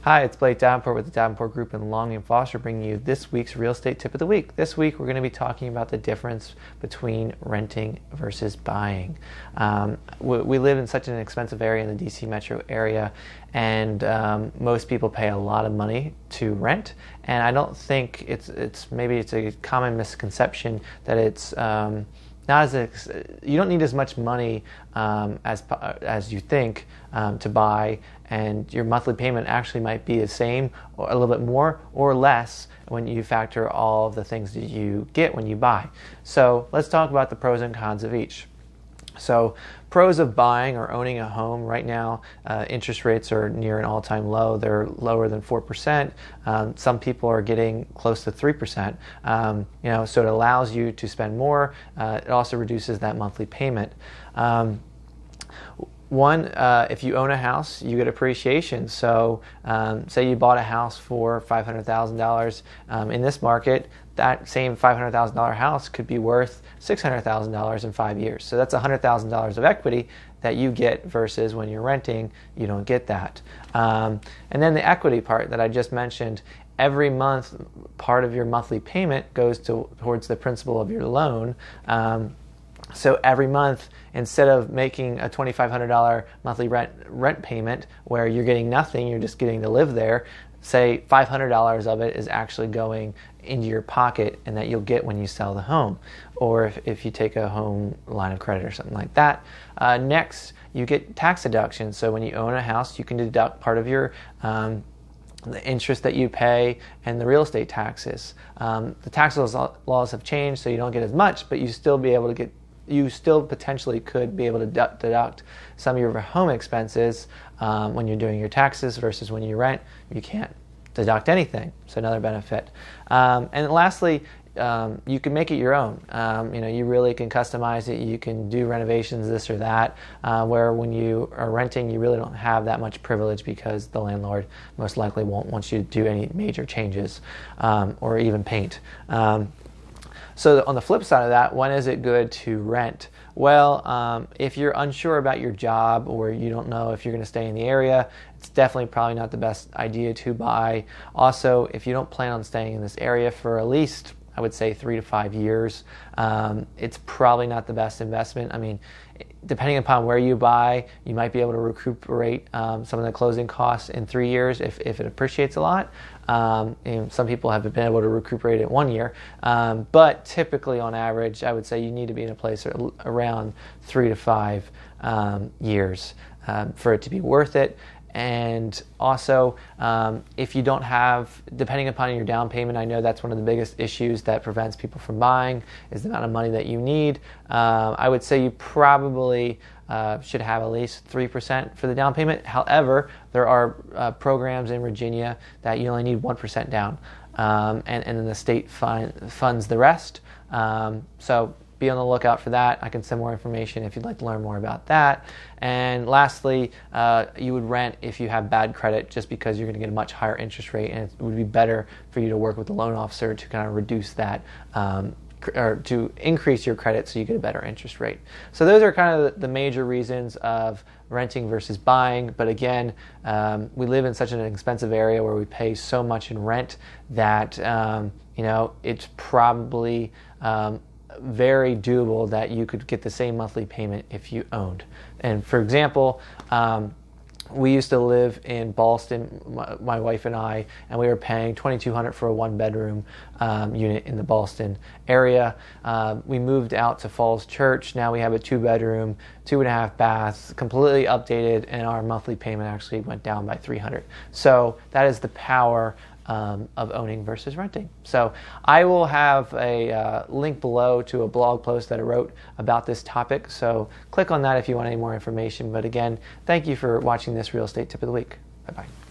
Hi, it's Blake Davenport with the Davenport Group in Long and Foster, bringing you this week's real estate tip of the week. This week we're going to be talking about the difference between renting versus buying. We live in such an expensive area in the DC metro area, and most people pay a lot of money to rent. And I don't think it's a common misconception that it's you don't need as much money as you think to buy, and your monthly payment actually might be the same or a little bit more or less when you factor all of the things that you get when you buy. So let's talk about the pros and cons of each. So pros of buying or owning a home right now, interest rates are near an all-time low. They're lower than 4%. Some people are getting close to 3%. So it allows you to spend more. It also reduces that monthly payment. If you own a house, you get appreciation. So say you bought a house for $500,000 in this market, that same $500,000 house could be worth $600,000 in 5 years. So that's $100,000 of equity that you get versus when you're renting, you don't get that. And then the equity part that I just mentioned, every month part of your monthly payment goes towards the principal of your loan. So every month, instead of making a $2,500 monthly rent payment where you're getting nothing, you're just getting to live there, say $500 of it is actually going into your pocket and that you'll get when you sell the home, or if you take a home line of credit or something like that. Next, you get tax deductions. So when you own a house, you can deduct part of your the interest that you pay and the real estate taxes. The tax laws have changed, so you don't get as much, but you still potentially could be able to deduct some of your home expenses when you're doing your taxes versus when you rent. You can't deduct anything, so another benefit. And lastly, you can make it your own. You really can customize it. You can do renovations, this or that, where when you are renting, you really don't have that much privilege because the landlord most likely won't want you to do any major changes or even paint. So on the flip side of that, when is it good to rent? Well, if you're unsure about your job or you don't know if you're going to stay in the area, it's definitely probably not the best idea to buy. Also, if you don't plan on staying in this area for at least, I would say, 3 to 5 years, it's probably not the best investment. I mean, depending upon where you buy, you might be able to recuperate some of the closing costs in 3 years if it appreciates a lot. Some people have been able to recuperate it 1 year, but typically on average, I would say you need to be in a place around 3 to 5 years for it to be worth it. And also, if you don't have, depending upon your down payment, I know that's one of the biggest issues that prevents people from buying is the amount of money that you need. I would say you probably should have at least 3% for the down payment. However, there are programs in Virginia that you only need 1% down, and then the state funds the rest. So be on the lookout for that. I can send more information if you'd like to learn more about that. And lastly, you would rent if you have bad credit, just because you're going to get a much higher interest rate, and it would be better for you to work with the loan officer to kind of reduce that or to increase your credit so you get a better interest rate. So those are kind of the major reasons of renting versus buying. But again, we live in such an expensive area where we pay so much in rent that it's probably very doable that you could get the same monthly payment if you owned. And for example, we used to live in Ballston, my wife and I, and we were paying $2,200 for a one-bedroom unit in the Ballston area. We moved out to Falls Church. Now we have a 2-bedroom, 2.5 baths, completely updated, and our monthly payment actually went down by $300. So that is the power of owning versus renting. So I will have a link below to a blog post that I wrote about this topic. So click on that if you want any more information. But again, thank you for watching this Real Estate Tip of the Week. Bye-bye.